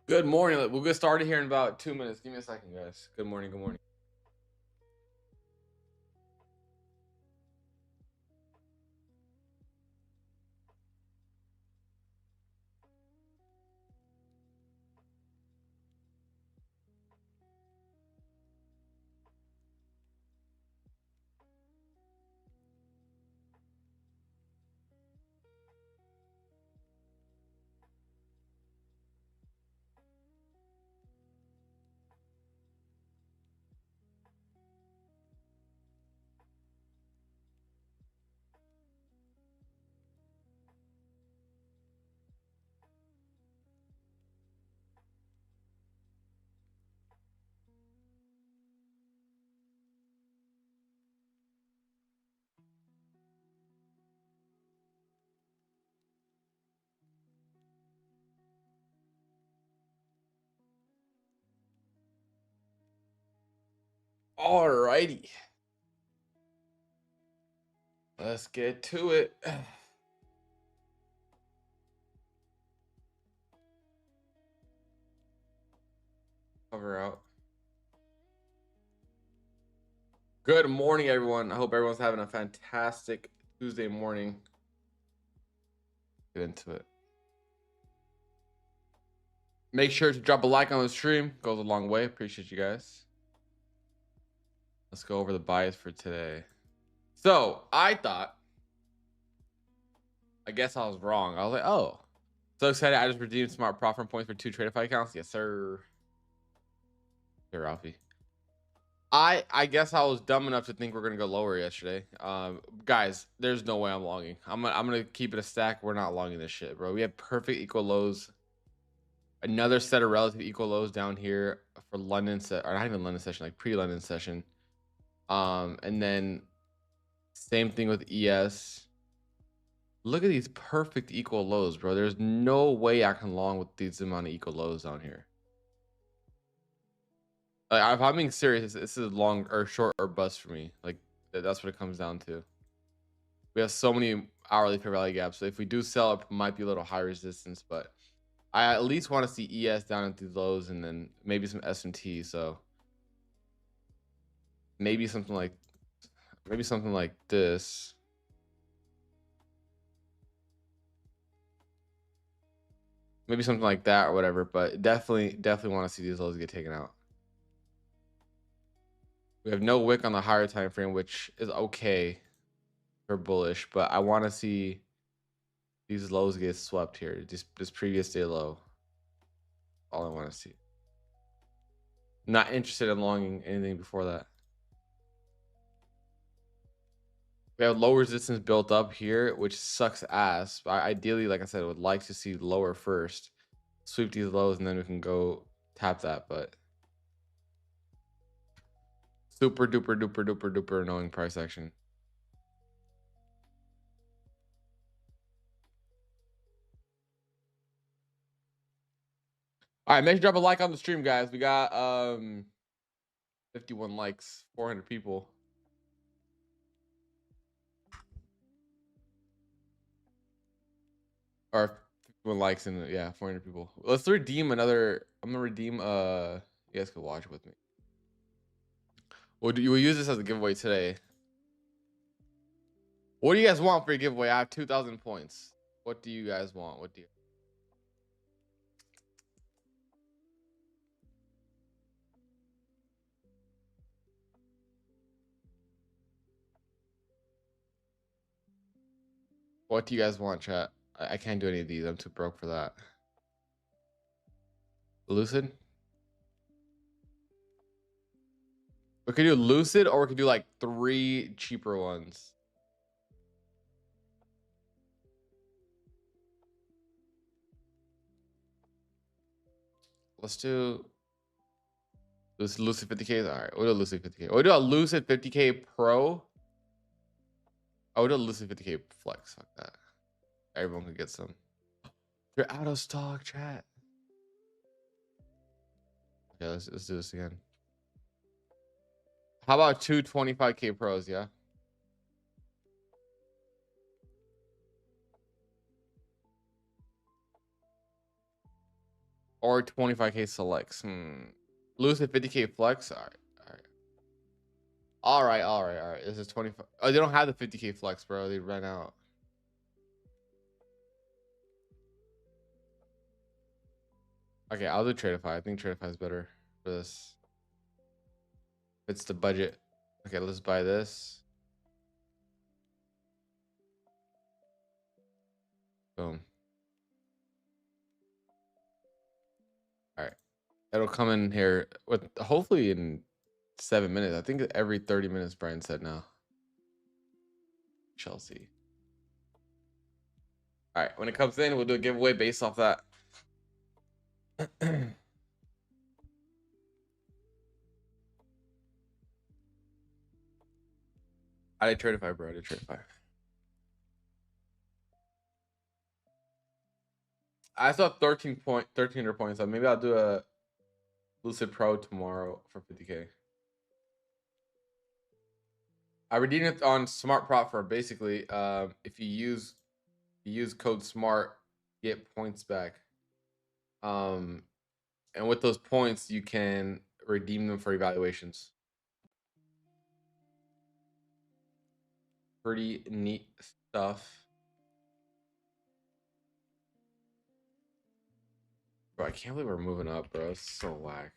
Good morning. We'll get started here in about 2 minutes. Give me a second, guys. Good morning. Good morning. Alrighty. Let's get to it. Cover out. Good morning, everyone. I hope everyone's having a fantastic Tuesday morning. Get into it. Make sure to drop a like on the stream. Goes a long way. Appreciate you guys. Let's go over the bias for today. So I guess I was wrong. I was like, oh, so excited. I just redeemed smart profit points for 2 Tradeify accounts. Yes, sir. Here, Ralphie. I guess I was dumb enough to think we're gonna go lower yesterday. Guys, there's no way I'm longing. I'm gonna keep it a stack. We're not longing this shit, bro. We have perfect equal lows. Another set of relative equal lows down here for London or not even London session, like pre-London session. And then same thing with ES. Look at these perfect equal lows, bro. There's no way I can long with these amount of equal lows down here. Like, if I'm being serious, this is long or short or bust for me. Like that's what it comes down to. We have so many hourly fair value gaps. So if we do sell, it might be a little high resistance, but I at least want to see ES down at these lows and then maybe some S&T. So maybe something like this. Maybe something like that or whatever, but definitely want to see these lows get taken out. We have no wick on the higher time frame, which is okay for bullish, but I want to see these lows get swept here. This previous day low. All I want to see. Not interested in longing anything before that. We have low resistance built up here, which sucks ass. But ideally, like I said, I would like to see lower first, sweep these lows, and then we can go tap that. But super duper annoying price action. All right, make sure to drop a like on the stream, guys. We got 51 likes, 400 people. Or 51 likes and yeah, 400 people. Let's redeem another. I'm gonna redeem. You guys can watch with me. We'll use this as a giveaway today. What do you guys want for a giveaway? I have 2,000 points. What do you guys want? What do you? What do you guys want, chat? I can't do any of these. I'm too broke for that. Lucid? We could do Lucid or we could do like 3 cheaper ones. Let's do Lucid 50K. All right, we'll do Lucid 50K. We'll do a Lucid 50K Pro. I would do a Lucid 50K Flex. Fuck that. Everyone could get some. You're out of stock, chat. Okay, let's do this again. How about 2 25K Pros? Yeah. Or 25K selects. Lose a 50K flex. All right. All right. All right. All right. This is 25. Oh, they don't have the 50K flex, bro. They ran out. Okay, I'll do Tradeify. I think Tradeify is better for this. It's the budget. Okay, let's buy this. Boom. All right. It'll come in here with hopefully in 7 minutes. I think every 30 minutes, Brian said now. Chelsea. All right. When it comes in, we'll do a giveaway based off that. I did Tradeify, bro. I did Tradeify. I still have 1300 points. So maybe I'll do a Lucid Pro tomorrow for 50K. I redeemed it on Smart Prop for basically if you use code SMART, get points back. And with those points, you can redeem them for evaluations. Pretty neat stuff. Bro, I can't believe we're moving up, bro. It's so whack.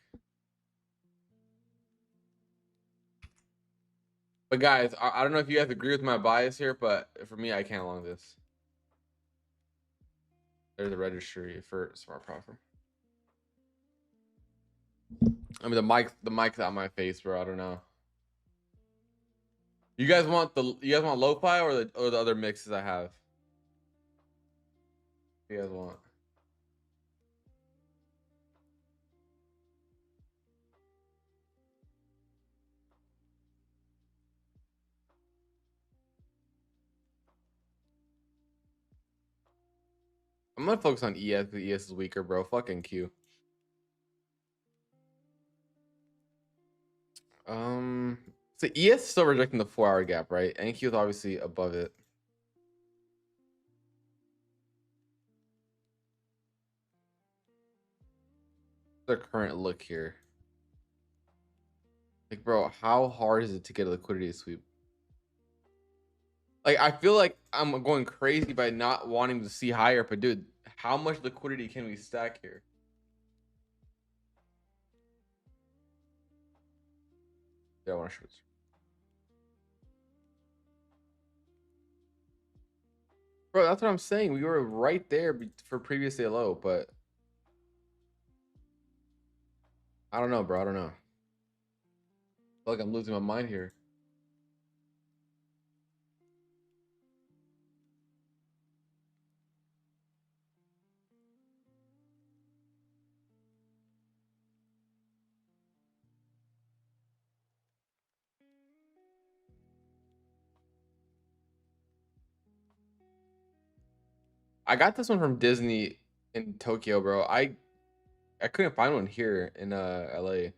But guys, I don't know if you guys agree with my bias here, but for me, I can't long this. There's a registry for Smart Proffer. I mean, the mic's out my face, bro. I don't know. You guys want lo-fi or the other mixes I have? What you guys want? I'm gonna focus on ES because ES is weaker, bro. Fucking Q. So ES is still rejecting the 4-hour gap, right? And Q is obviously above it. Their current look here. Like, bro, how hard is it to get a liquidity sweep? Like, I feel like I'm going crazy by not wanting to see higher, but dude, how much liquidity can we stack here? Yeah, I want to show this. Bro, that's what I'm saying. We were right there for previous day low, but I don't know, bro. I don't know. I feel like I'm losing my mind here. I got this one from Disney in Tokyo, bro. I couldn't find one here in LA.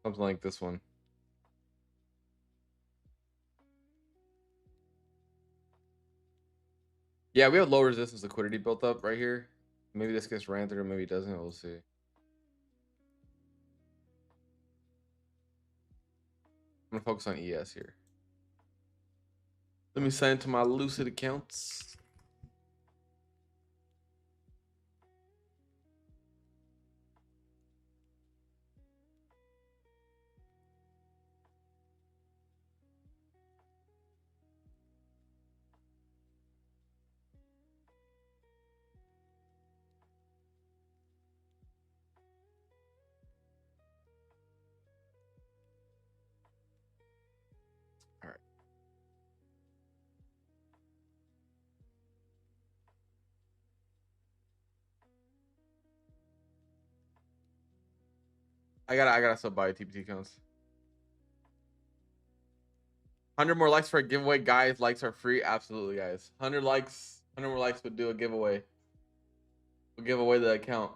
Something like this one. Yeah, we have low resistance liquidity built up right here. Maybe this gets ran through, maybe it doesn't. We'll see. I'm gonna focus on ES here. Let me sign into my Lucid accounts. All right. I gotta sub buy TPT accounts. 100 more likes for a giveaway, guys. Likes are free. Absolutely, guys. 100 likes, 100 more likes would do a giveaway. We'll give away the account.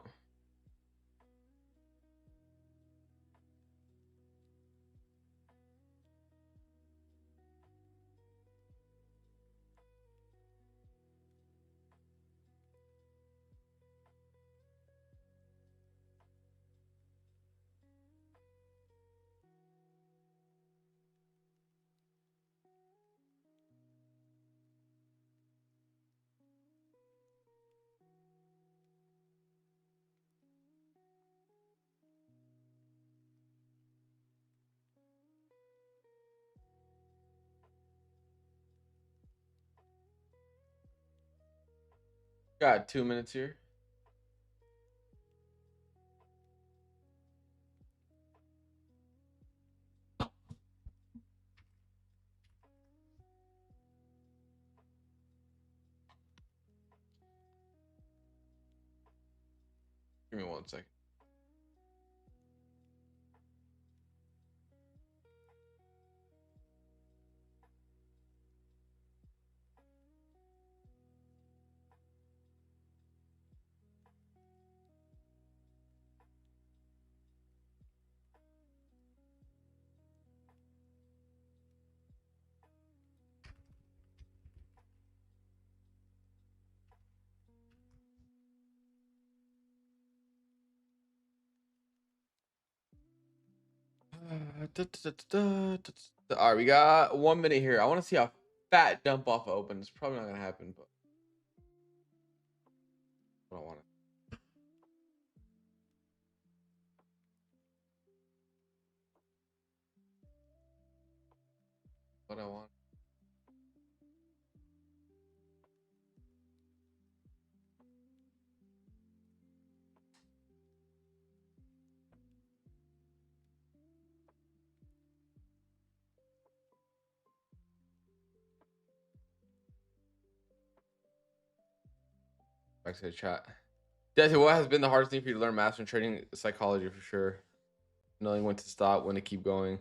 Got 2 minutes here. Give me 1 second. All right, we got 1 minute here. I want to see how fat dump off open. It's probably not gonna happen, but I don't want it. What I want. Back to the chat. Desi, what has been the hardest thing for you to learn? Mastering trading psychology for sure. Knowing when to stop, when to keep going.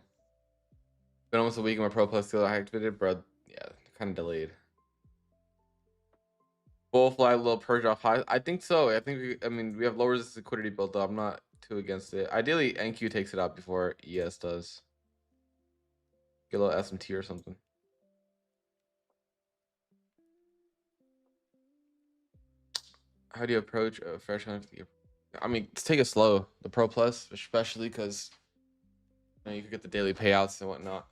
Been almost a week and my Pro Plus still activated, bro. Yeah, kind of delayed. Full fly, little purge off high. I think so. I mean, we have low resistance liquidity built up. I'm not too against it. Ideally, NQ takes it out before ES does. Get a little SMT or something. How do you approach a fresh 150? I mean, take it slow. The Pro Plus, especially because you can get the daily payouts and whatnot.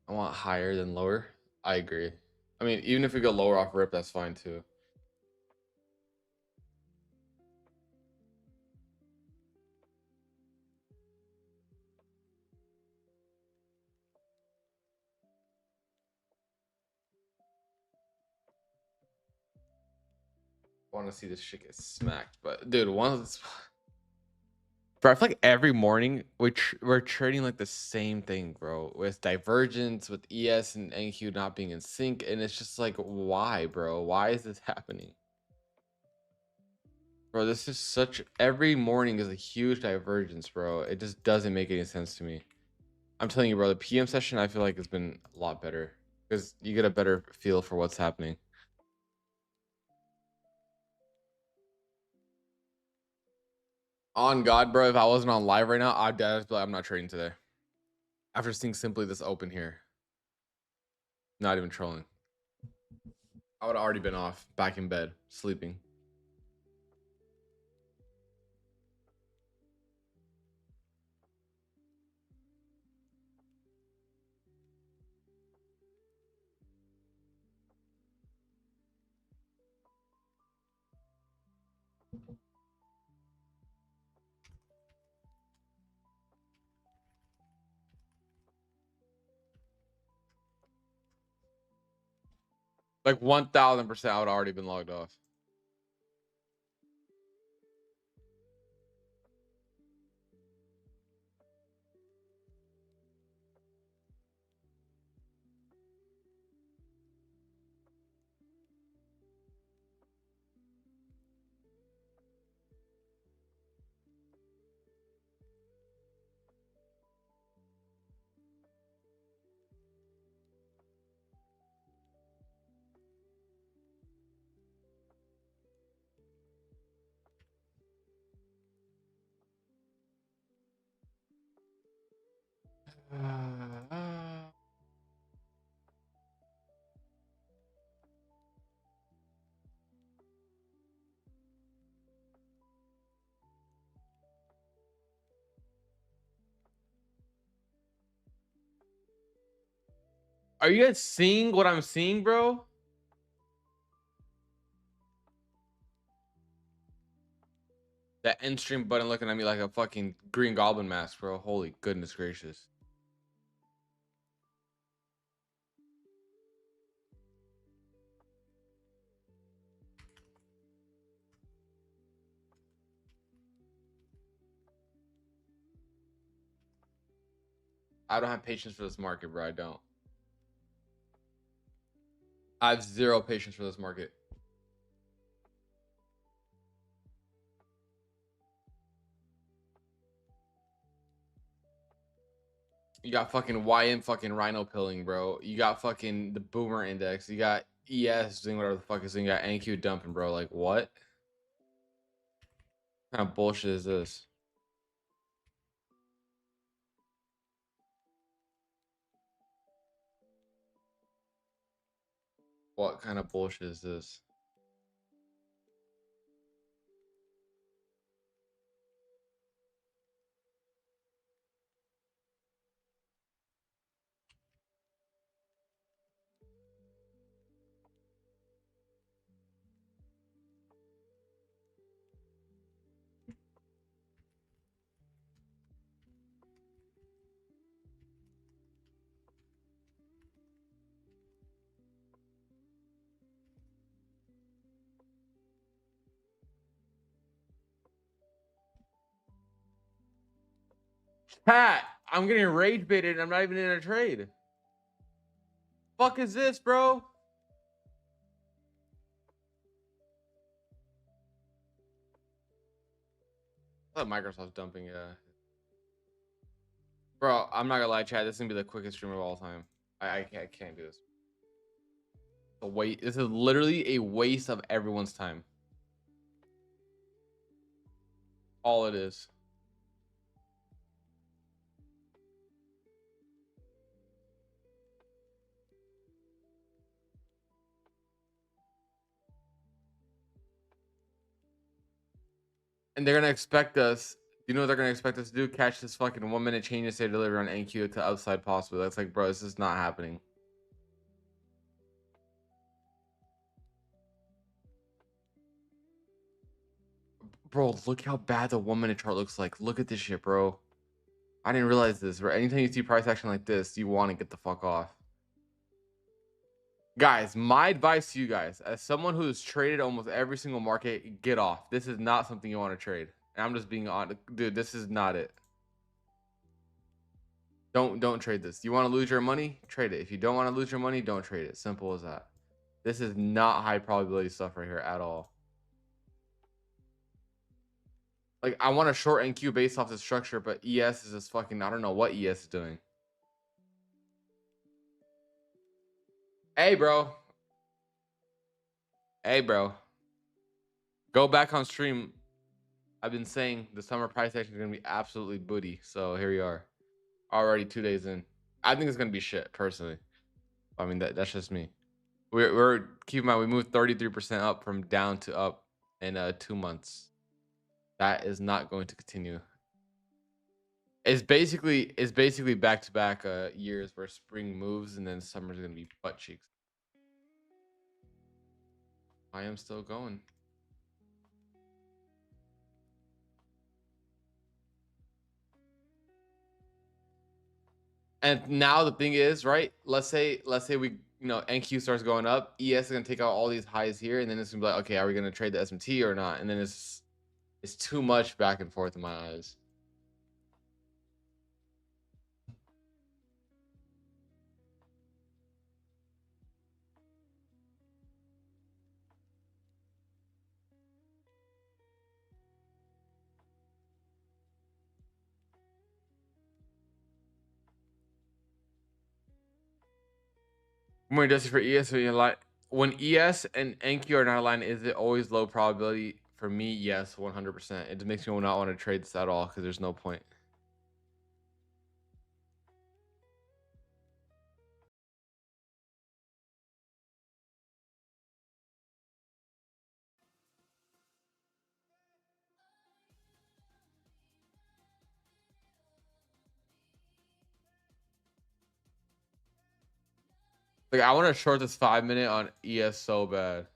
I want higher than lower. I agree. I mean, even if we go lower off rip, that's fine too. I want to see this shit get smacked, but dude, bro, I feel like every morning we're trading like the same thing, bro. With divergence, with ES and NQ not being in sync, and it's just like, why, bro? Why is this happening? Bro, this is such every morning is a huge divergence, bro. It just doesn't make any sense to me. I'm telling you, bro, the PM session I feel like has been a lot better because you get a better feel for what's happening. On God, bro, if I wasn't on live right now, I'd be like, I'm not trading today. After seeing simply this open here, not even trolling, I would have already been off, back in bed, sleeping. Like 1000%, I would have already been logged off. Are you guys seeing what I'm seeing, bro? That end stream button looking at me like a fucking Green Goblin mask, bro. Holy goodness gracious. I don't have patience for this market, bro. I don't. I have zero patience for this market. You got fucking YM fucking rhino pilling, bro. You got fucking the boomer index. You got ES doing whatever the fuck is doing. You got NQ dumping, bro. Like, what? What kind of bullshit is this? What kind of bullshit is this? Pat, I'm getting rage baited and I'm not even in a trade. Fuck is this, bro? I thought Microsoft's dumping, yeah. Bro, I'm not gonna lie, chat. This is gonna be the quickest stream of all time. I can't do this. This is literally a waste of everyone's time. All it is. And they're gonna expect us. You know what they're gonna expect us to do? Catch this fucking 1 minute change and say deliver on NQ to upside possibly. That's like, bro, this is not happening. Bro, look how bad the 1 minute chart looks like. Look at this shit, bro. I didn't realize this, bro. Anytime you see price action like this, you want to get the fuck off. Guys, my advice to you guys, as someone who's traded almost every single market, get off. This is not something you want to trade. And I'm just being honest. Dude, this is not it. Don't trade this. You want to lose your money? Trade it. If you don't want to lose your money, don't trade it. Simple as that. This is not high probability stuff right here at all. Like, I want to short NQ based off the structure, but ES is just fucking, I don't know what ES is doing. Hey, bro. Hey, bro. Go back on stream. I've been saying the summer price action is going to be absolutely booty. So here we are. Already 2 days in. I think it's going to be shit, personally. I mean, that's just me. We're keep in mind, we moved 33% up from down to up in 2 months. That is not going to continue. It's basically back-to-back years where spring moves and then summer's going to be butt cheeks. I am still going. And now the thing is, right? Let's say we, NQ starts going up. ES is gonna take out all these highs here, and then it's gonna be like, okay, are we gonna trade the SMT or not? And then it's too much back and forth in my eyes. More adjusted for ES, when ES and NQ are not aligned, is it always low probability? For me, yes, 100%. It just makes me not want to trade this at all because there's no point. Like, I want to short this 5 minute on ES so bad.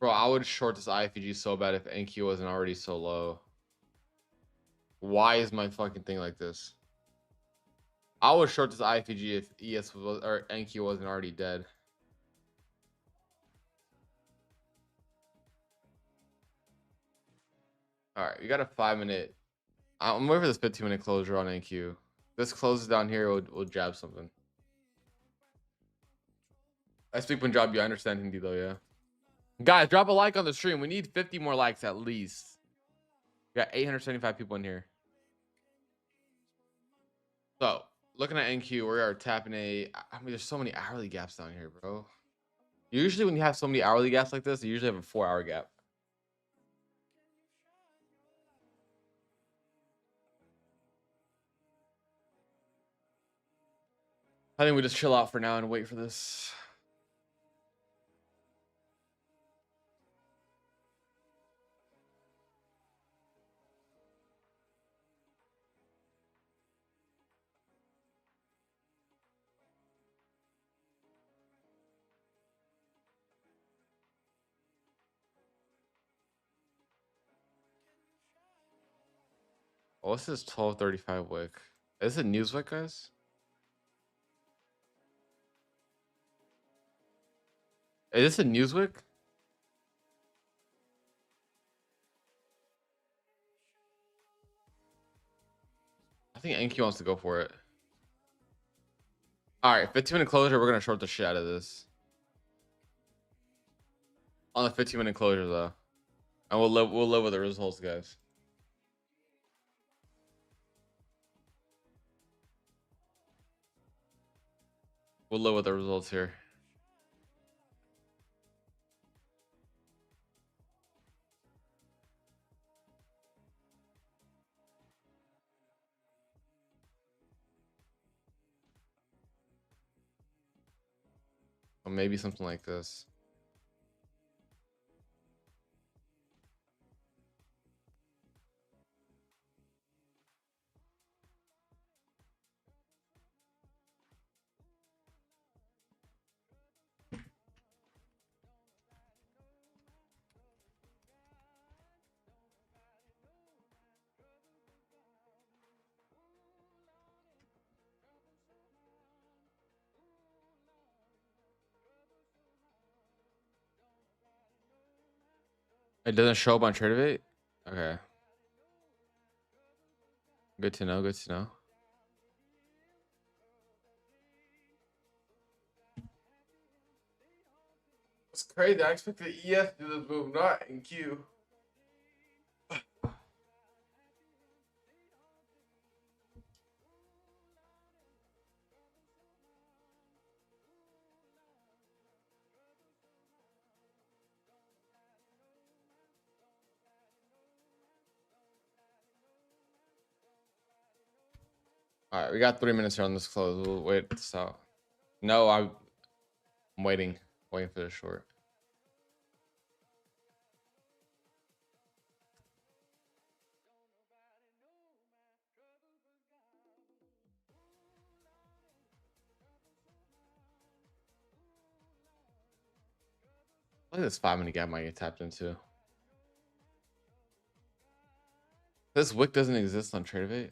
Bro, I would short this IFG so bad if NQ wasn't already so low. Why is my fucking thing like this? I would short this IFG if ES was, or NQ wasn't already dead. All right, we got a 5-minute. I'm waiting for this 15-minute closure on NQ. This closes down here, we'll jab something. I speak Punjabi. I understand Hindi though, yeah. Guys, drop a like on the stream. We need 50 more likes at least. We got 875 people in here. So, looking at NQ, we are tapping I mean, there's so many hourly gaps down here, bro. Usually when you have so many hourly gaps like this, you usually have a 4-hour gap. I think we just chill out for now and wait for this. Oh, what's this 1235 wick? Is it news wick, guys? Is this a news wick? I think NQ wants to go for it. All right, 15-minute closure. We're gonna short the shit out of this. On the 15-minute closure though, and we'll live with the results, guys. We'll live with the results here. Or maybe something like this. It doesn't show up on TradeAvate? Okay. Good to know, good to know. It's crazy. I expected ES to do this move, not in Q. All right, we got 3 minutes here on this close. We'll wait this out. No, I'm waiting for the short. Look at this 5-minute gap might get tapped into. This wick doesn't exist on TradeAvate.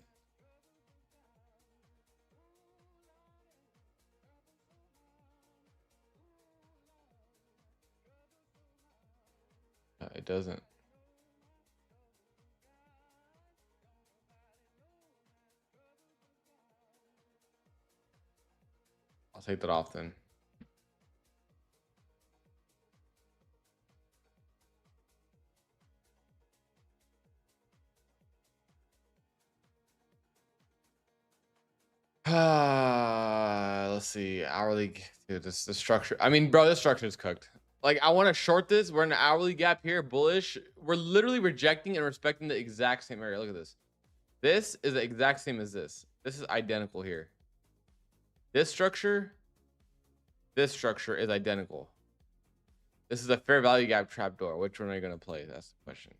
No, it doesn't. I'll take that off then. Let's see. Hourly, dude, this the structure. I mean, bro, this structure is cooked. Like, I want to short this. We're in an hourly gap here, bullish. We're literally rejecting and respecting the exact same area. Look at this. This is the exact same as this. This is identical here. This structure is identical. This is a fair value gap trapdoor. Which one are you going to play? That's the question.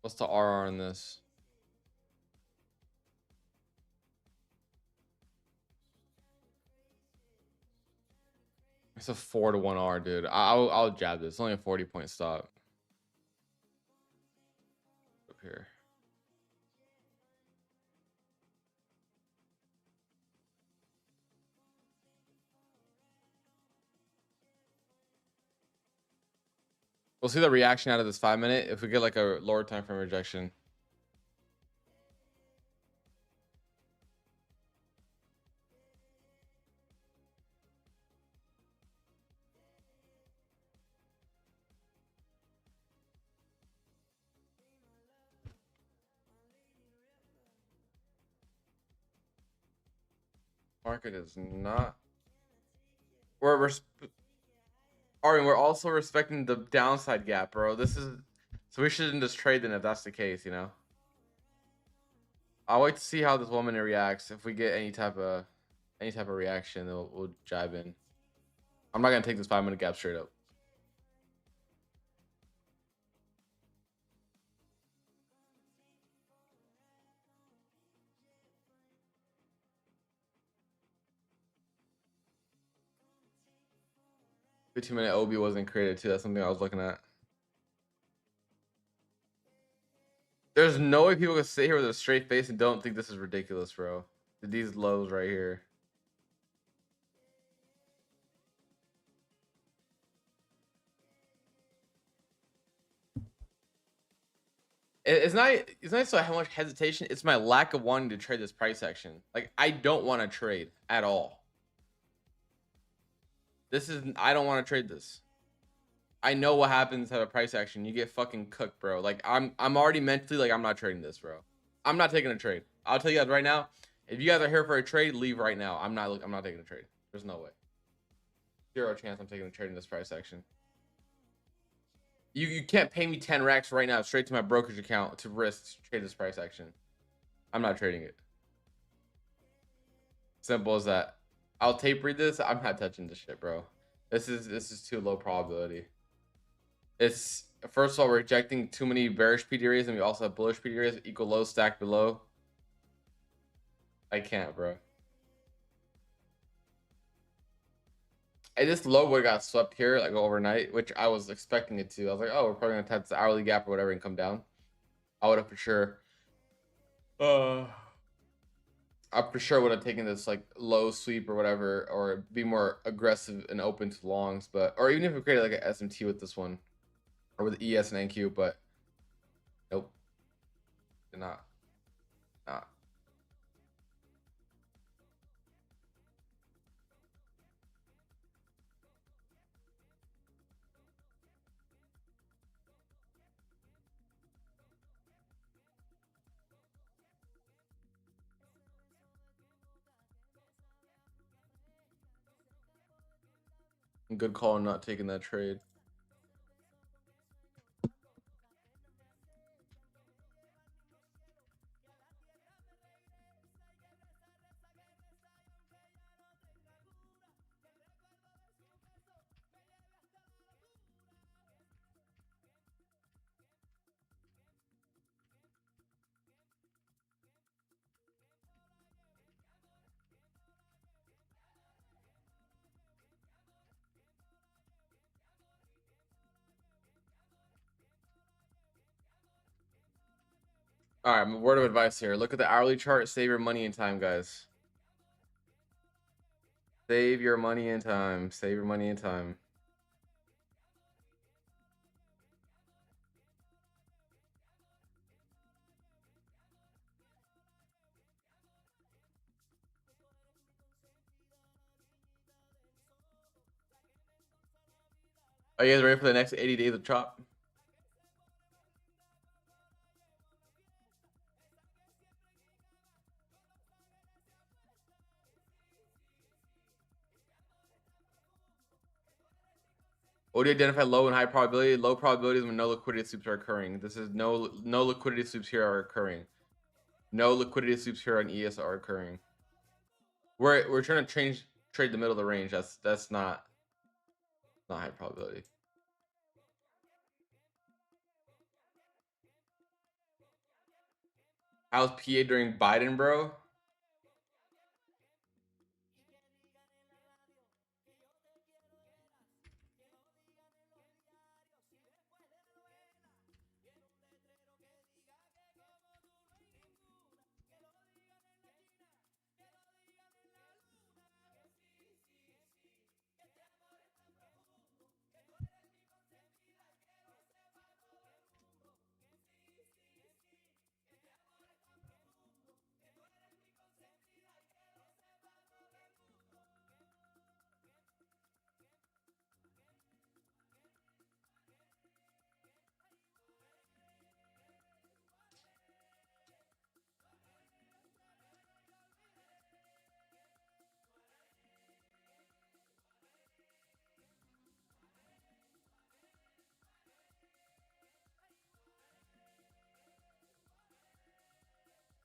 What's the RR on this? It's a 4-to-1 R, dude. I'll jab this. It's only a 40-point stop. Up here. We'll see the reaction out of this 5-minute if we get like a lower time frame rejection. Market is not. We're also respecting the downside gap, bro. This is so we shouldn't just trade then if that's the case, you know. I'll wait to see how this woman reacts. If we get any type of reaction, then we'll jibe in. I'm not gonna take this 5-minute gap straight up. The 2-minute OB wasn't created too. That's something I was looking at. There's no way people can sit here with a straight face and don't think this is ridiculous, bro. These lows right here. It's not so how much hesitation. It's my lack of wanting to trade this price action. Like I don't want to trade at all. I don't want to trade this. I know what happens at a price action. You get fucking cooked, bro. Like I'm already mentally like I'm not trading this, bro. I'm not taking a trade. I'll tell you guys right now. If you guys are here for a trade, leave right now. I'm not taking a trade. There's no way. 0 chance I'm taking a trade in this price action. You can't pay me 10 racks right now straight to my brokerage account to risk trade this price action. I'm not trading it. Simple as that. I'll tape read this. I'm not touching this shit, bro. This is too low probability. It's first of all, we're rejecting too many bearish PD areas, and we also have bullish PD areas equal low stacked below. I can't, bro. And this low would got swept here like overnight, which I was expecting it to. I was like, oh, we're probably gonna test the hourly gap or whatever and come down. I would have for sure. I for sure would have taken this like low sweep or whatever, or be more aggressive and open to longs, but or even if we created like an SMT with this one, or with ES and NQ, but nope, did not. Good call on not taking that trade. All right, word of advice here. Look at the hourly chart. Save your money and time, guys. Save your money and time. Save your money and time. Are you guys ready for the next 80 days of chop? What do you identify low and high probability? Low probability is when no liquidity sweeps are occurring. This is no liquidity sweeps here are occurring. No liquidity sweeps here on ES are occurring. We're trying to trade the middle of the range. That's not high probability. How's PA during Biden, bro?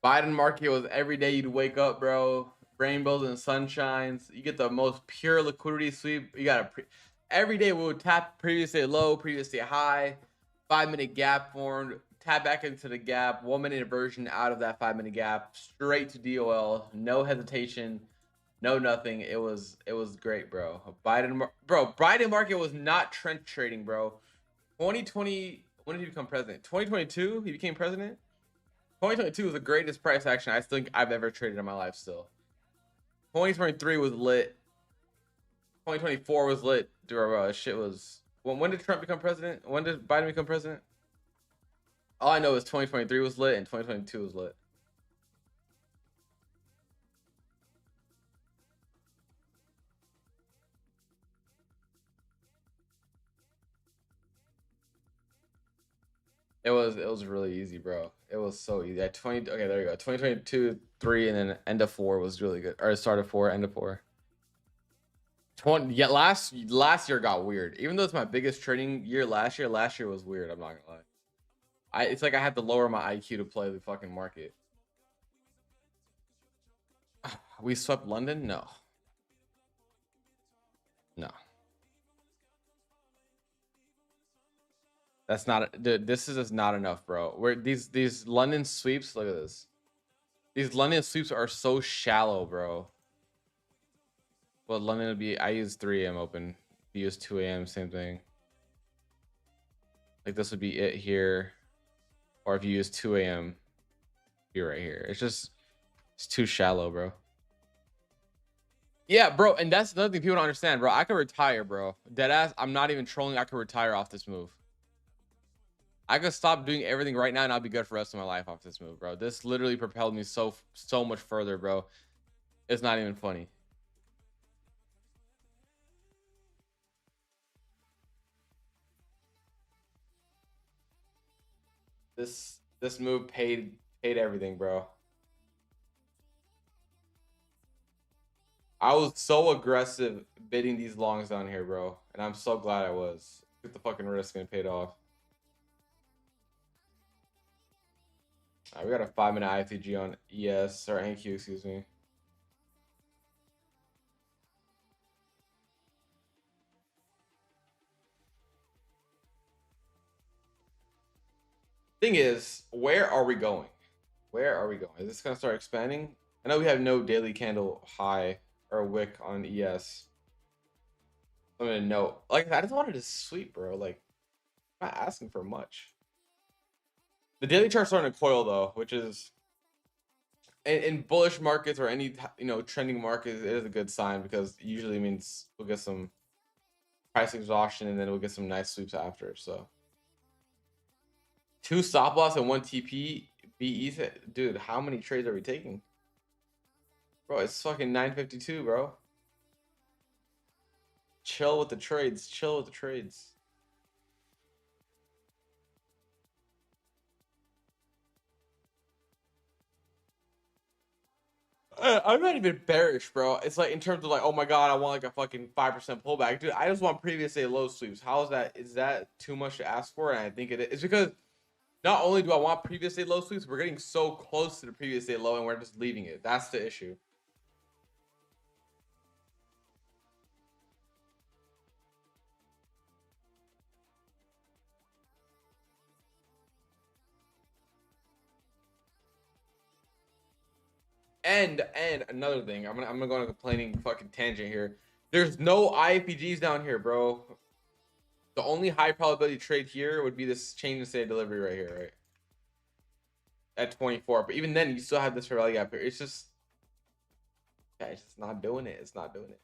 Biden market was every day you'd wake up, bro. Rainbows and sunshines. You get the most pure liquidity sweep. You got every day we would tap previous day low, previous day high, 5-minute gap formed, tap back into the gap, 1-minute inversion out of that 5-minute gap, straight to DOL, no hesitation, no nothing. It was great, bro. Biden market was not trend trading, bro. 2020, when did he become president? 2022, he became president. 2022 was the greatest price action I think I've ever traded in my life still. 2023 was lit. 2024 was lit. Dude, shit was... When did Trump become president? When did Biden become president? All I know is 2023 was lit and 2022 was lit. It was really easy, bro. It was so easy. At 20, okay, there you go. 2022, 3, and then end of 4 was really good. Or start of 4, end of 4. Yeah, last year got weird. Even though it's my biggest trading year last year was weird. I'm not gonna lie. It's like I had to lower my IQ to play the fucking market. We swept London? No. No. That's not, dude, this is just not enough, bro. Where these London sweeps, look at this. These London sweeps are so shallow, bro. Well, London would be, I use 3 a.m. open. You use 2 a.m., same thing. Like this would be it here. Or if you use 2 a.m., you're right here. It's too shallow, bro. Yeah, bro, and that's another thing people don't understand, bro. I could retire, bro. Deadass, I'm not even trolling. I could retire off this move. I could stop doing everything right now and I'll be good for the rest of my life off this move, bro. This literally propelled me so much further, bro. It's not even funny. This move paid everything, bro. I was so aggressive bidding these longs down here, bro. And I'm so glad I was. Took the fucking risk and it paid off. All right, we got a 5-minute IFTG on ES or NQ, excuse me. Thing is, where are we going? Where are we going? Is this gonna start expanding? I know we have no daily candle high or wick on ES. I'm gonna note. Like, I just wanted to sweep, bro. Like, I'm not asking for much. The daily chart's starting to coil though, which is in bullish markets or any trending markets, it is a good sign because it usually means we'll get some price exhaustion and then we'll get some nice sweeps after. So 2 stop loss and 1 TP BE. Dude, how many trades are we taking? Bro, it's fucking 9:52, bro. Chill with the trades. Chill with the trades. I'm not even bearish, bro. It's like in terms of like, oh my god, I want like a fucking 5% pullback, dude. I just want previous day low sweeps. How is that? Is that too much to ask for? And I think it is. It's because not only do I want previous day low sweeps, we're getting so close to the previous day low, and we're just leaving it. That's the issue. And another thing, I'm gonna go on a complaining fucking tangent here. There's no IFPGs down here, bro. The only high probability trade here would be this change in state of delivery right here, right? At 24. But even then, you still have this fair value gap here. It's just, yeah, it's just not doing it. It's not doing it.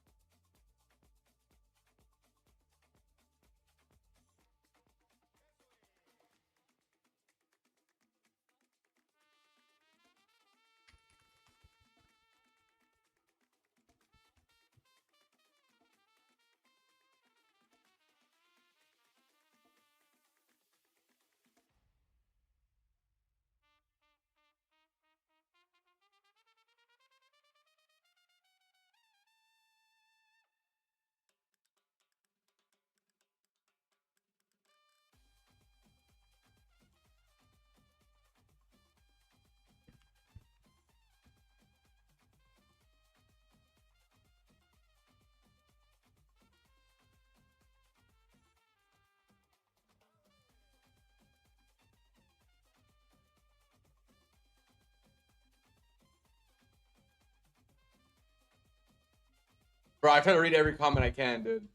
Bro, I try to read every comment I can, dude.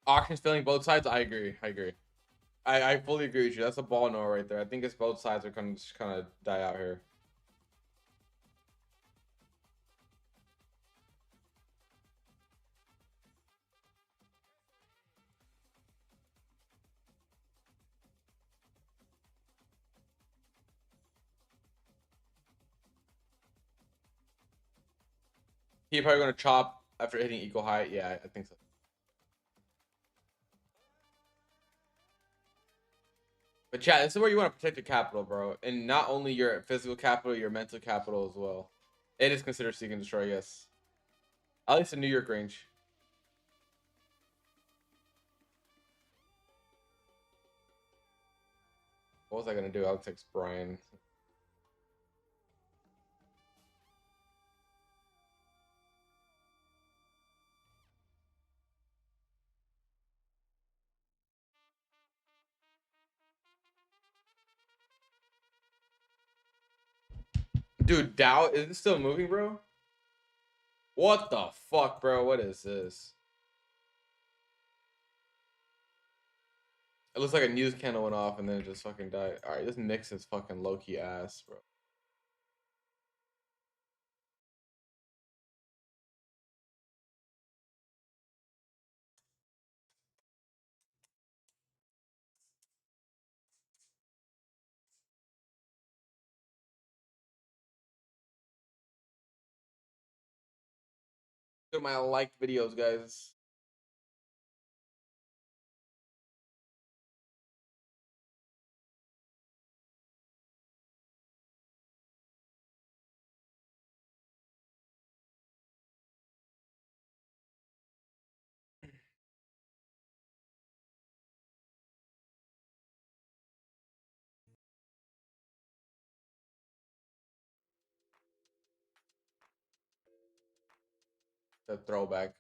Auctions failing both sides. I agree. I fully agree with you. That's a ball no right there. I think it's both sides are gonna just kind of die out here. He probably gonna chop after hitting equal height. Yeah, I think so. But chat, this is where you want to protect your capital, bro, and not only your physical capital, your mental capital as well. It is considered seek and destroy, yes. At least in New York range. What was I gonna do? I'll text Brian. Dude, Dow, is it still moving, bro? What the fuck, bro? What is this? It looks like a news candle went off and then it just fucking died. Alright, this mix is fucking low-key ass, bro. Look at my liked videos, guys. The throwback.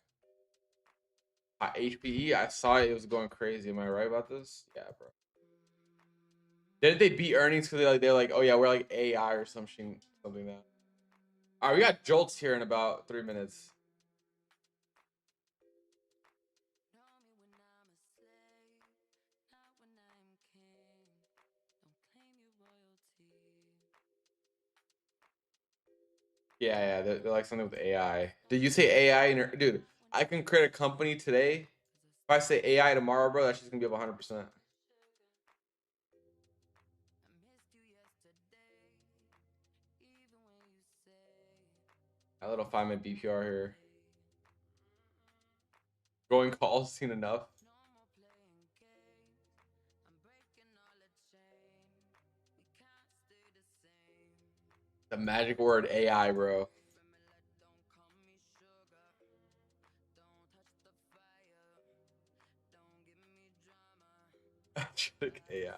HPE, I saw it was going crazy. Am I right about this? Yeah, bro. Didn't they beat earnings because they're like, oh yeah, we're like AI or something that. All right, we got jolts here in about 3 minutes. Yeah, they're like something with AI. Did you say AI in your dude? I can create a company today. If I say AI tomorrow, bro, that's just gonna be up 100%. A little 5-minute BPR here. Going calls seen enough. The magic word AI, bro. Magic AI.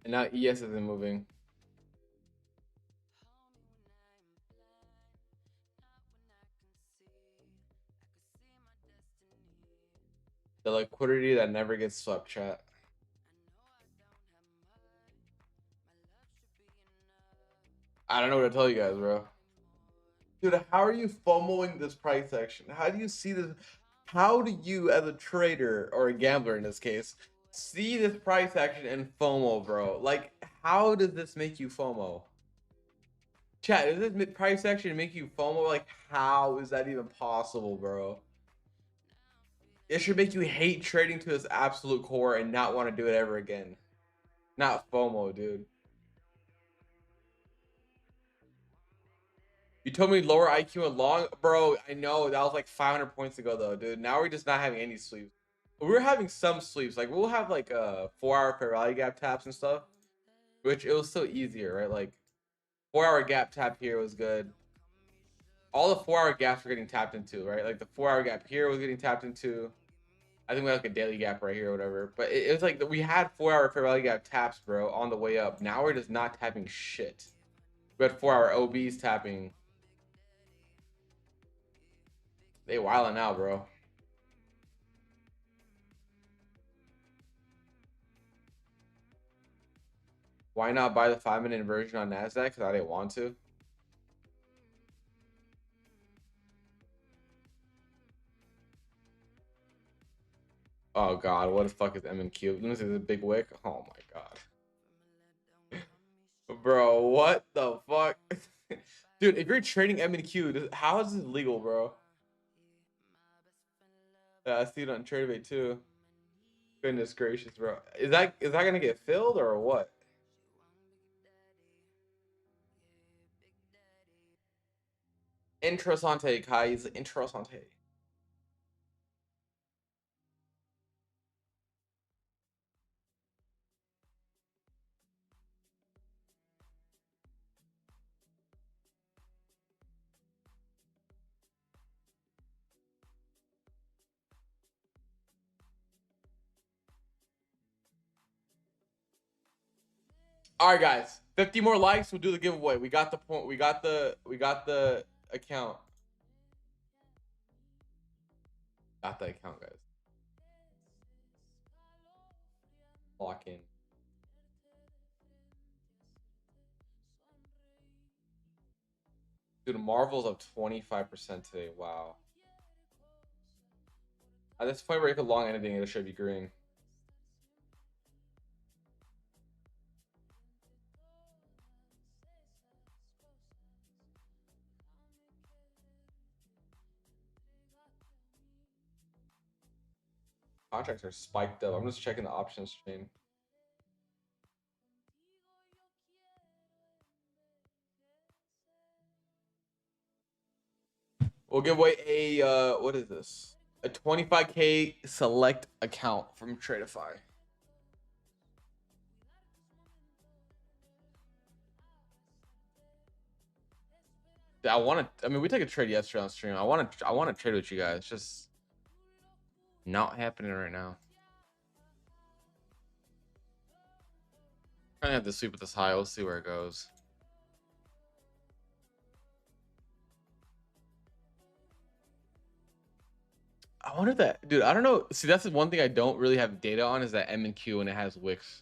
And now ES isn't moving. The liquidity that never gets swept, chat. I don't know what to tell you guys, bro. Dude, how are you FOMOing this price action? How do you see this? How do you, as a trader or a gambler in this case, see this price action and FOMO, bro? Like, how does this make you FOMO? Chat, does this price action make you FOMO? Like, how is that even possible, bro? It should make you hate trading to its absolute core and not want to do it ever again. Not FOMO, dude. You told me lower IQ and long, bro. I know that was like 500 points ago, though, dude. Now we're just not having any sweeps. We're having some sweeps. Like we'll have like 4-hour fair value gap taps and stuff, which it was so easier, right? Like 4-hour gap tap here was good. All the 4-hour gaps were getting tapped into, right? Like the 4-hour gap here was getting tapped into. I think we had like a daily gap right here or whatever. But it was like we had 4-hour fair value gap taps, bro, on the way up. Now we're just not tapping shit. We had 4-hour OBs tapping. They wilding out, bro. Why not buy the 5-minute inversion on NASDAQ? Because I didn't want to. Oh god, what the fuck is M&Q? Let me see the big wick. Oh my god. Bro, what the fuck? Dude, if you're trading M&Q, how is this legal, bro? Yeah, I see it on TradeBait too. Goodness gracious, bro. Is that gonna get filled or what? Interessante, guys. Interessante. All right, guys. 50 more likes, we'll do the giveaway. We got the point. We got the account. Got the account, guys. Lock in. Dude, Marvel's up 25% today. Wow. At this point where you could long anything, it should be green. Contracts are spiked up. I'm just checking the options chain. We'll give away a what is this? A 25K select account from Tradeify. I mean, we took a trade yesterday on stream. I want to trade with you guys. It's just not happening right now. I have to sweep with this high. We'll see where it goes. I wonder that, dude. I don't know. See, that's the one thing I don't really have data on is that M&Q and it has wicks.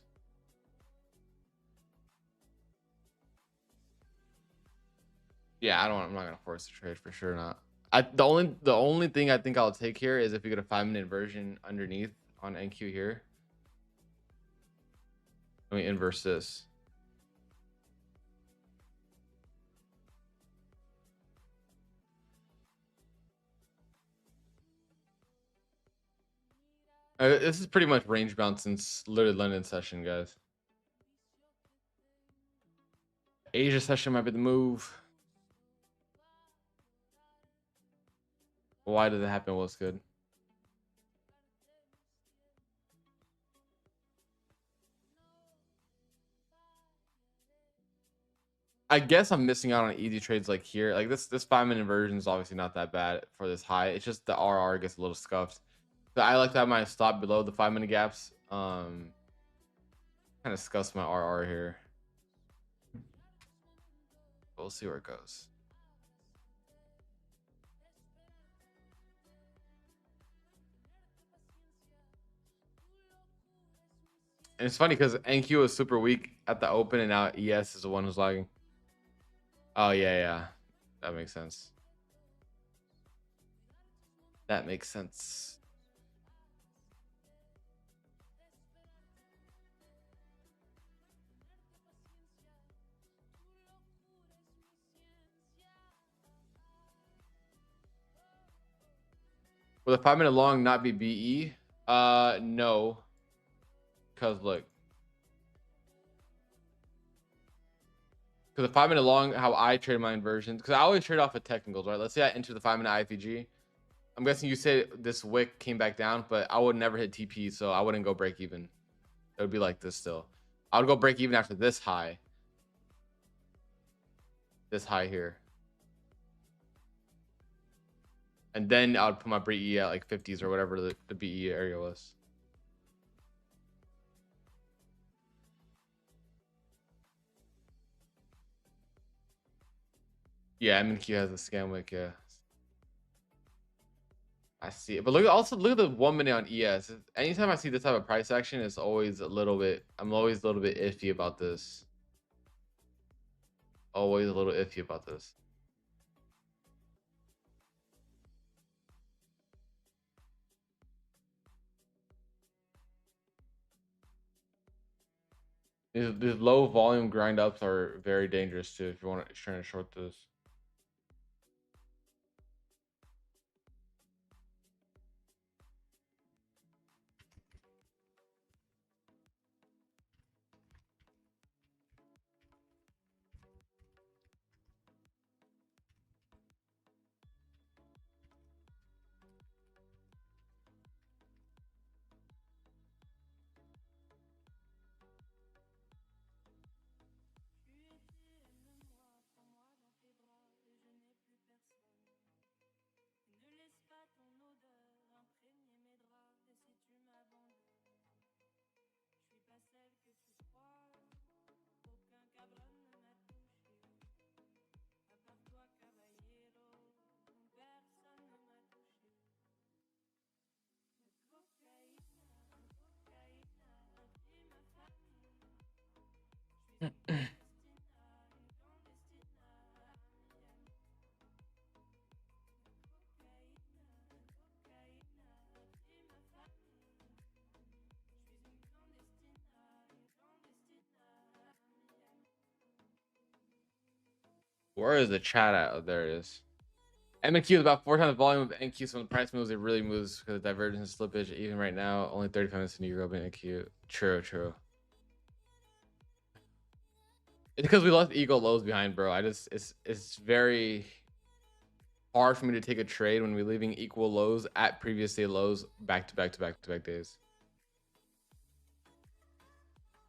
Yeah, I'm not gonna force the trade for sure. Not. The only thing I think I'll take here is if you get a 5-minute inversion underneath on NQ here. Let me inverse this. This is pretty much range bound since literally London session, guys. Asia session might be the move. Why did it happen? What's good? I guess I'm missing out on easy trades like here. Like this 5-minute inversion is obviously not that bad for this high. It's just the RR gets a little scuffed. So I like to have my stop below the 5-minute gaps. Kind kind of scuffs my RR here. We'll see where it goes. And it's funny because NQ was super weak at the open, and now ES is the one who's lagging. Oh yeah, that makes sense. That makes sense. Will the 5 minute long not be BE? No. Because look. Because the 5 minute long, how I trade my inversions, because I always trade off of technicals, right? Let's say I enter the 5 minute IFEG. I'm guessing you said this wick came back down, but I would never hit TP, so I wouldn't go break even. It would be like this still. I would go break even after this high. This high here. And then I would put my BE at like 50s or whatever the BE area was. Yeah, MNQ has a scam wick, yeah. I see it. But look at the 1 minute on ES. Anytime I see this type of price action, it's always a little bit, I'm always a little bit iffy about this. Always a little iffy about this. These low volume grind ups are very dangerous too if you want to try to short this. Where is the chat at? Oh, there it is. MQ is about 4 times the volume of NQ, so when the price moves, it really moves because of divergence and slippage. Even right now, only 35 minutes in Europe and NQ. True. It's because we left ego lows behind, bro. It's very hard for me to take a trade when we're leaving equal lows at previous day lows back to back days.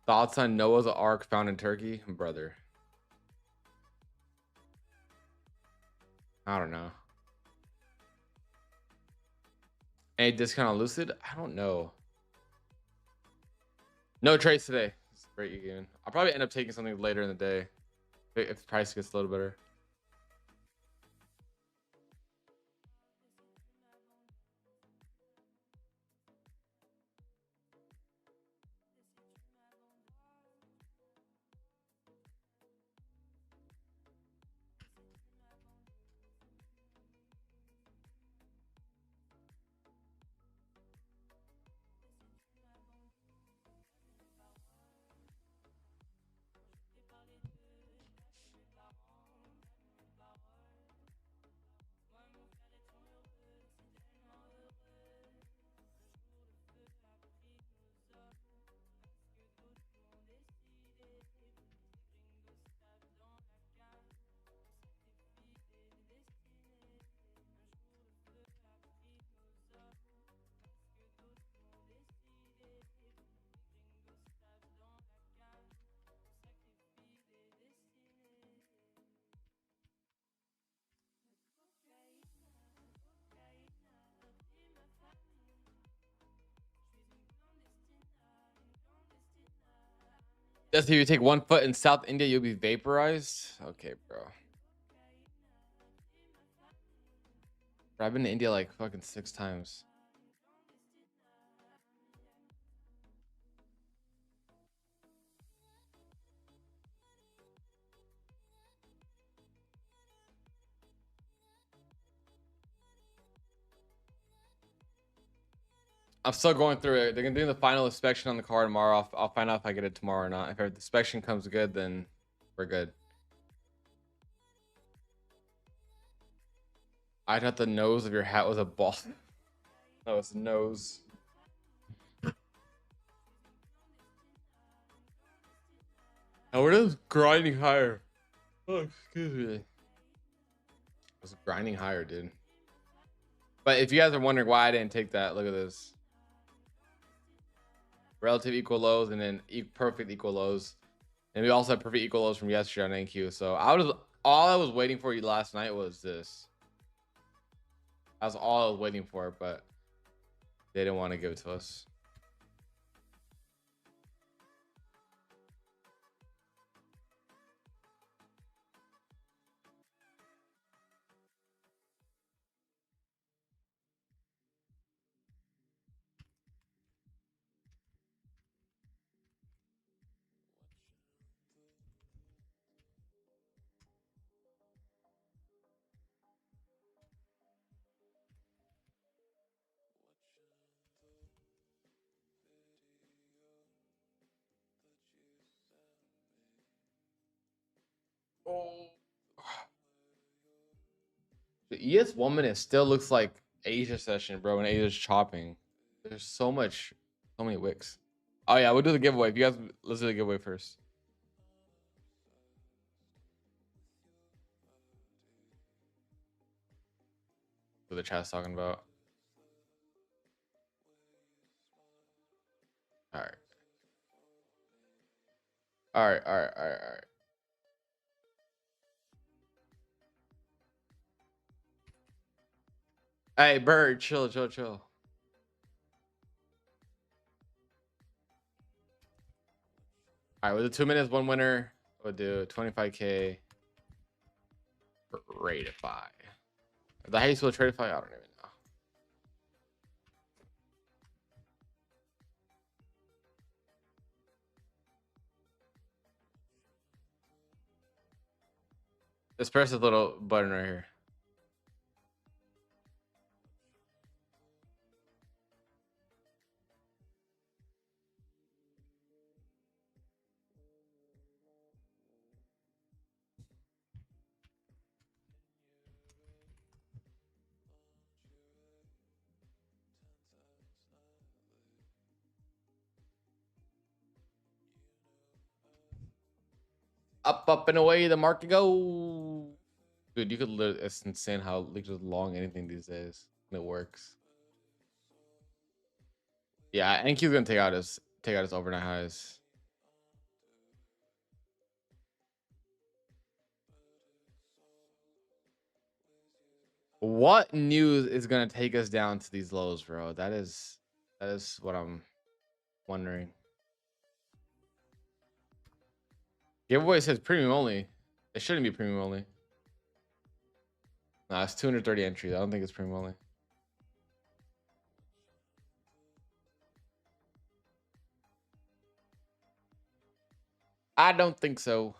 Thoughts on Noah's Ark found in Turkey, brother? I don't know. Any discount on Lucid? I don't know. No trades today. It's great again. I'll probably end up taking something later in the day if the price gets a little better. That's if you take 1 foot in South India, you'll be vaporized. Okay, bro. I've been to India like fucking 6 times. I'm still going through it. They're gonna do the final inspection on the car tomorrow. I'll find out if I get it tomorrow or not. If the inspection comes good, then we're good. I thought the nose of your hat was a ball. No, it's a nose. Oh, we're just grinding higher. Oh, excuse me. It was grinding higher, dude. But if you guys are wondering why I didn't take that, look at this. Relative equal lows and then perfect equal lows. And we also have perfect equal lows from yesterday on NQ. So all I was waiting for you last night was this. That's all I was waiting for, but they didn't want to give it to us. Oh. The ES 1 minute still looks like Asia session, bro, and Asia's chopping. There's so many wicks. Oh yeah, we'll do the giveaway. If you guys, let's do the giveaway first. What the chat's talking about. All right. All right, all right, all right, all right. Hey, Bird, chill, chill, chill. All right, we'll do 2 minutes, one winner. We'll do 25K Rateify. Is that how you spell Tradeify? I don't even know. Let's press this little button right here. Up and away the market go. Dude, you could literally, it's insane how just long anything these days. And it works. Yeah, NQ's gonna take out his overnight highs. What news is gonna take us down to these lows, bro? That is what I'm wondering. Giveaway says premium only. It shouldn't be premium only. Nah, it's 230 entries. I don't think it's premium only. I don't think so.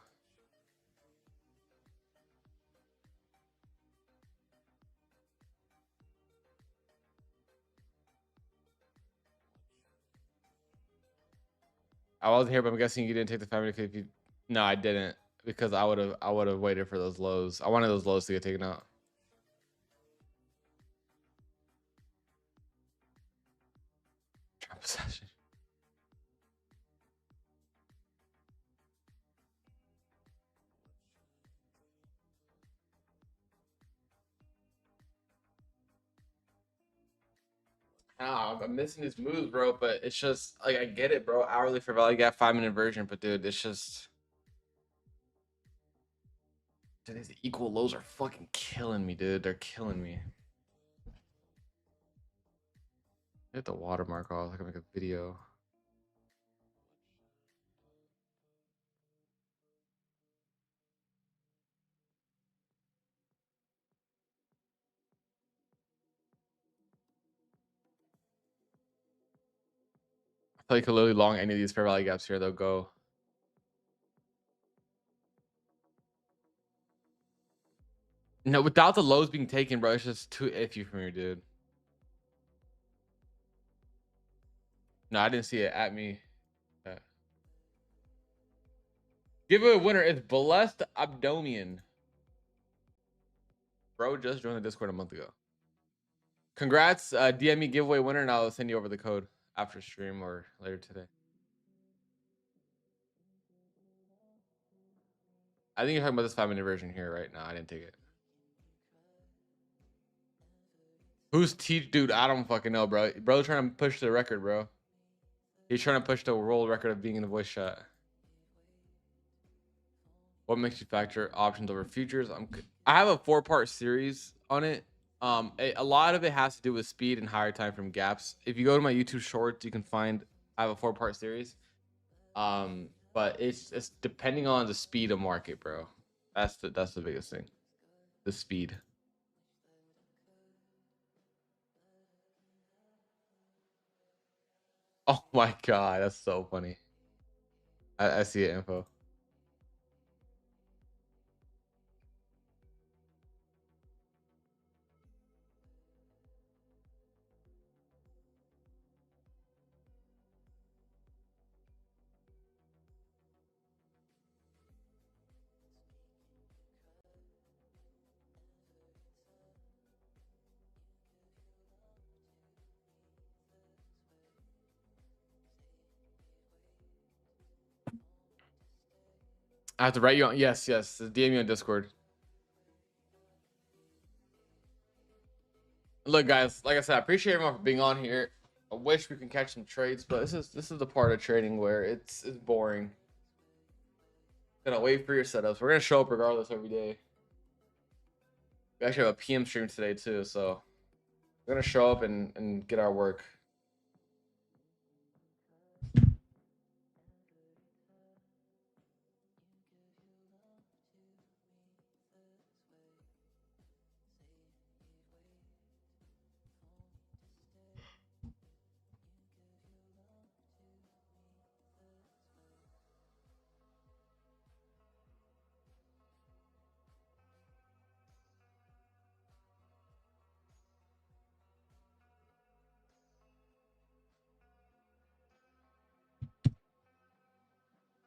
I wasn't here, but I'm guessing you didn't take the family if you. No, I didn't, because I would have waited for those lows. I wanted those lows to get taken out. Possession. I'm missing his moves, bro. But it's just like, I get it, bro. Hourly for value gap, 5-minute inversion, but dude, it's just. Dude, these equal lows are fucking killing me, dude. They're killing me. Get the watermark off. I can make a video. So you could literally long any of these fair value gaps here, they'll go. No, without the lows being taken, bro, it's just too iffy for me, dude. No, I didn't see it at me. Giveaway winner is Blessed Abdomian. Bro just joined the Discord a month ago. Congrats, DM me giveaway winner, and I'll send you over the code after stream or later today. I think you're talking about this 5-minute version here, right? No, I didn't take it. Who's teach, dude? I don't fucking know, bro. Bro, trying to push the record, bro. He's trying to push the world record of being in the voice chat. What makes you factor options over futures? I have a 4-part series on it. A lot of it has to do with speed and higher time frame gaps. If you go to my YouTube shorts, you can find I have a 4-part series. But it's depending on the speed of market, bro. That's the biggest thing. The speed. Oh my god, that's so funny. I see it, info. I have to write you on. Yes. DM me on Discord. Look, guys, like I said, I appreciate everyone for being on here. I wish we can catch some trades, but this is the part of trading where it's boring. Gonna wait for your setups. We're gonna show up regardless every day. We actually have a PM stream today too, so we're gonna show up and get our work.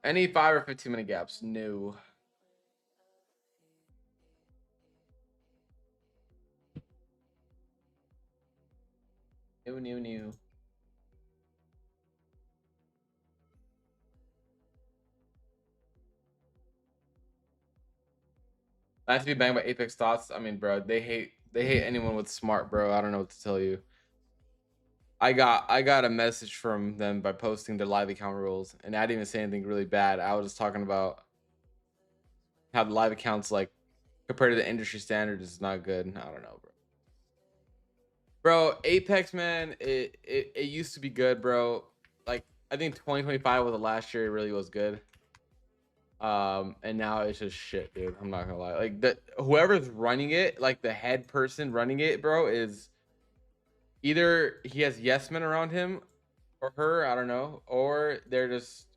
Any 5 or 15-minute gaps? No. New. I have to be banged by Apex thoughts. I mean, bro, they hate anyone with smart, bro. I don't know what to tell you. I got a message from them by posting their live account rules, and I didn't even say anything really bad. I was just talking about how the live accounts, like, compared to the industry standard, is not good. I don't know, bro. Bro, Apex, man, it used to be good, bro. Like, I think 2025 was the last year it really was good. And now it's just shit, dude. I'm not gonna lie. Like, whoever's running it, like the head person running it, bro, is either he has yes men around him or her, I don't know, or they're just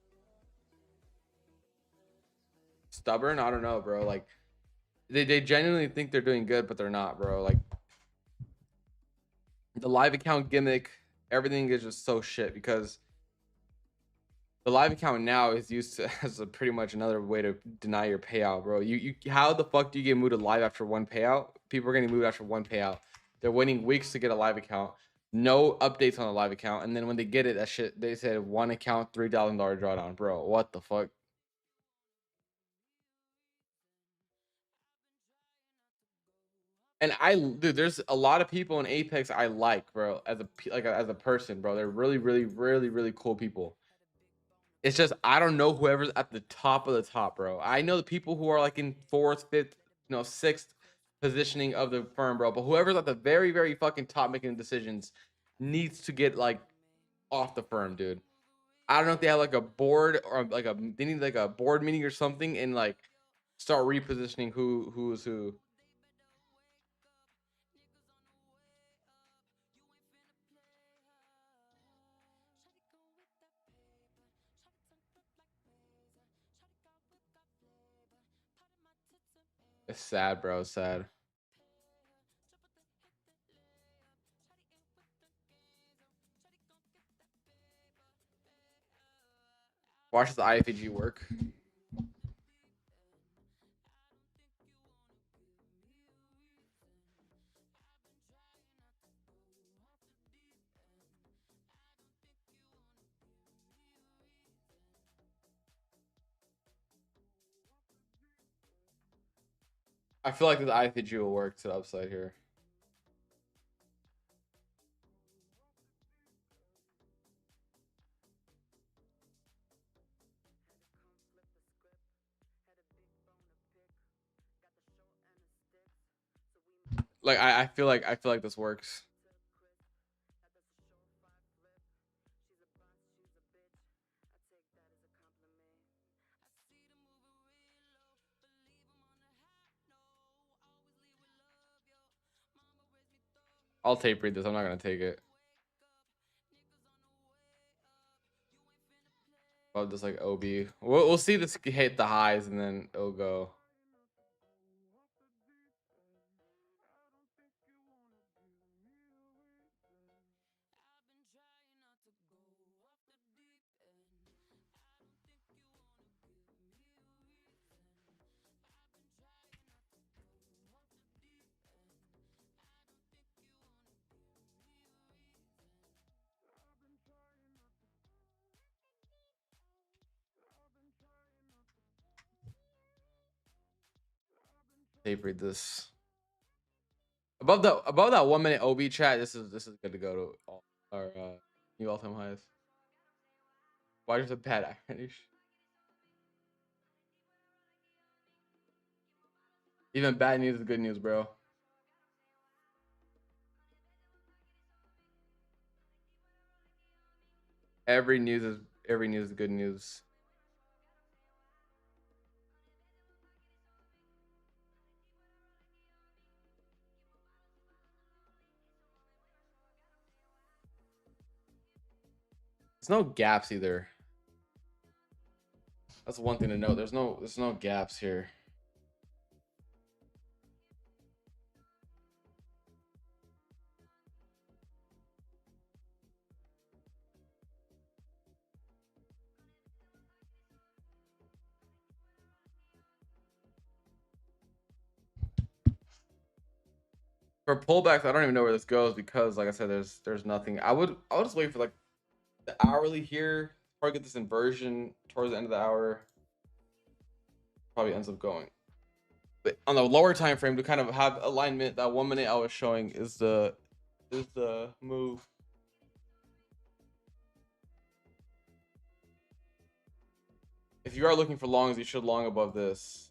stubborn. I don't know, bro. Like, they genuinely think they're doing good, but they're not, bro. Like, the live account gimmick, everything is just so shit because the live account now is used to, as pretty much another way to deny your payout, bro. You how the fuck do you get moved to live after one payout? People are getting moved after one payout. They're waiting weeks to get a live account. No updates on the live account, and then when they get it, that shit, they said one account, $3,000 drawdown, bro. What the fuck? And dude, there's a lot of people in Apex I like, bro, as a person, bro. They're really cool people. It's just I don't know whoever's at the top of the top, bro. I know the people who are like in 4th, 5th, sixth positioning of the firm, bro. But whoever's at the very fucking top making decisions needs to get like off the firm, dude. I don't know if they have like a board or like they need like a board meeting or something and like start repositioning who's who. It's sad, bro. It's sad. Watch the IFG work. I feel like the IFG will work to the upside here. Like I feel like this works. I'll tape read this. I'm not gonna take it. I'll just like OB. We'll see this hit the highs and then it'll go. Tape read this. Above that 1 minute OB chat, this is good to go to all our new all-time highs. Why is it bad irony? Even bad news is good news, bro. Every news is good news. There's no gaps either. That's one thing to note. There's no gaps here. For pullbacks, I don't even know where this goes because, like I said, there's nothing. I would just wait for like the hourly here. Probably get this inversion towards the end of the hour. Probably ends up going. But on the lower time frame to kind of have alignment, that 1 minute I was showing is the move. If you are looking for longs, you should long above this.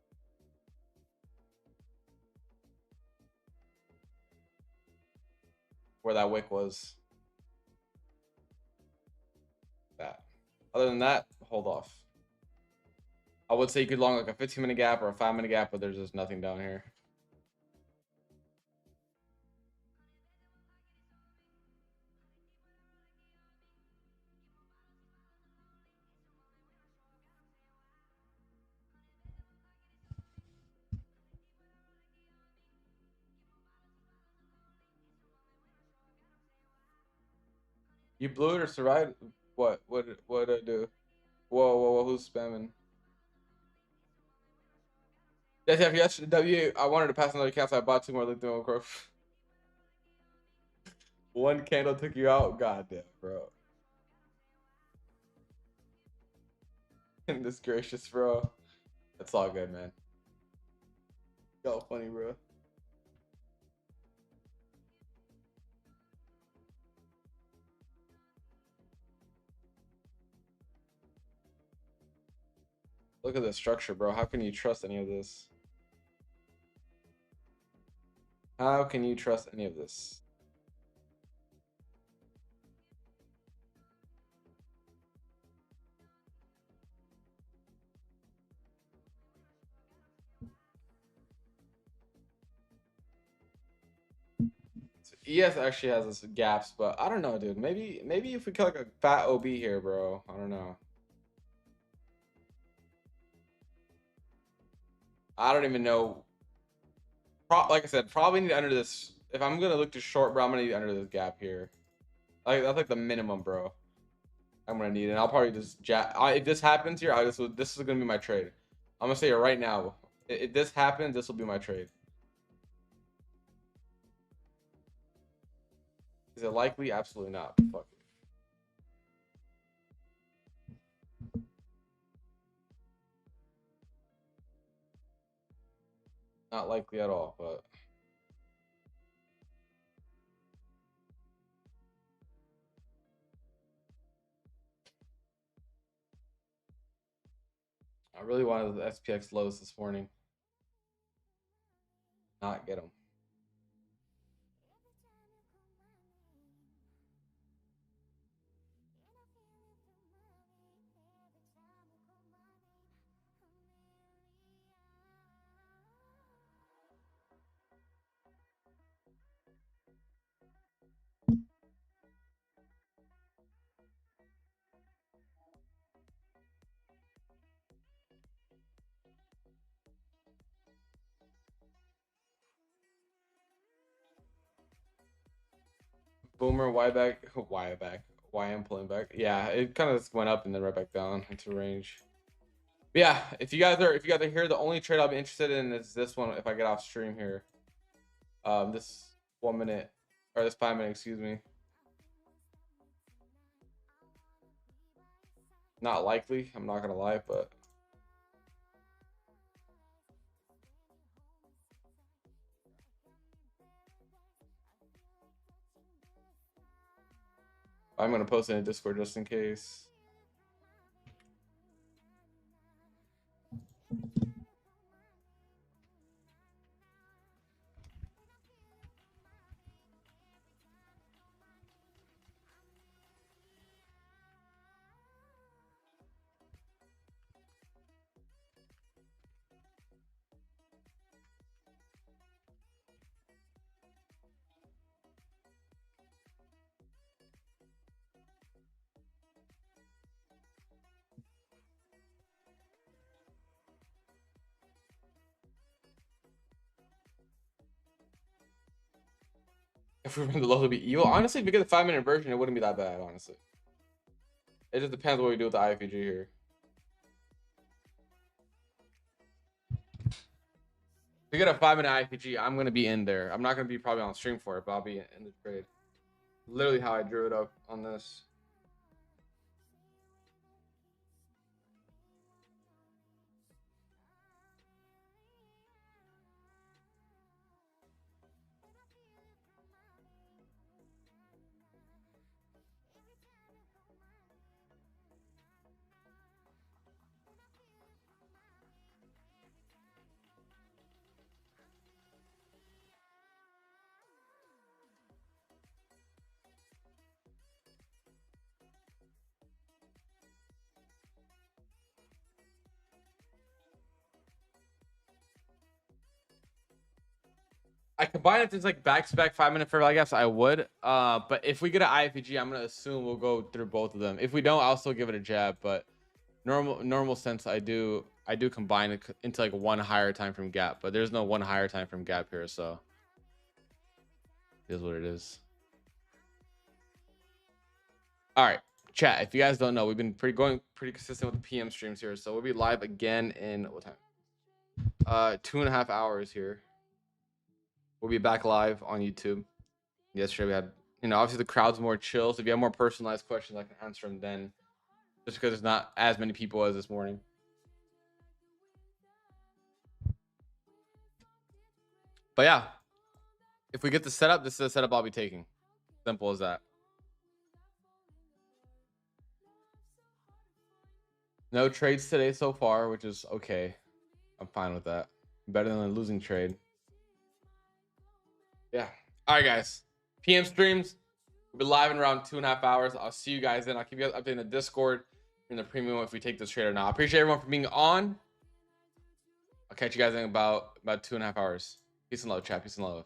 Where that wick was. That. Other than that, hold off. I would say you could long like a 15-minute gap or a 5-minute gap, but there's just nothing down here. You blew it or survived? What did I do? Whoa, who's spamming? Yes, W. I wanted to pass another account, so I bought 2 more lithium crow. One candle took you out. God damn, bro. Goodness gracious, bro. That's all good, man. Y'all funny, bro. Look at the structure, bro. How can you trust any of this? How can you trust any of this? So ES actually has this gaps, but I don't know, dude. Maybe if we kill like a fat OB here, bro. I don't know. I don't even know Like I said, probably need under this. If I'm gonna look to short, bro, I'm gonna need under this gap here. Like that's like the minimum, bro. I'm gonna need it. And I'll probably just if this happens here, this is gonna be my trade. I'm gonna say it right now. If this happens, this will be my trade. Is it likely? Absolutely not. Fuck it. Not likely at all, but I really wanted the SPX lows this morning. Not get them. Boomer, Y back, Y back, YM pulling back. Yeah, it kind of went up and then right back down into range. But yeah, if you guys are here, the only trade I'll be interested in is this one. If I get off stream here, this 1 minute or this 5 minute, excuse me. Not likely. I'm not gonna lie, but I'm gonna post it in Discord just in case. If we run the low to be evil, honestly, if we get the 5 minute version, it wouldn't be that bad. Honestly, it just depends what we do with the IFEG here. If we get a 5 minute IFEG, I'm gonna be in there. I'm not gonna be probably on stream for it, but I'll be in the trade. Literally how I drew it up on this. I combine it to like back-to-back 5 minute fair, I guess I would. But if we get an IFEG, I'm gonna assume we'll go through both of them. If we don't, I'll still give it a jab. But normal sense, I do combine it into like one higher time frame gap. But there's no one higher time frame gap here, so it is what it is. All right, chat. If you guys don't know, we've been pretty consistent with the PM streams here, so we'll be live again in what time? 2.5 hours here. We'll be back live on YouTube. Yesterday we had, obviously the crowd's more chill. So if you have more personalized questions, I can answer them then. Just because there's not as many people as this morning. But yeah, if we get the setup, this is the setup I'll be taking. Simple as that. No trades today so far, which is okay. I'm fine with that. Better than a losing trade. Yeah. All right, guys. PM streams. We'll be live in around 2.5 hours. I'll see you guys then. I'll keep you guys updated in the Discord in the premium if we take this trade or not. I appreciate everyone for being on. I'll catch you guys in about 2.5 hours. Peace and love, chat. Peace and love.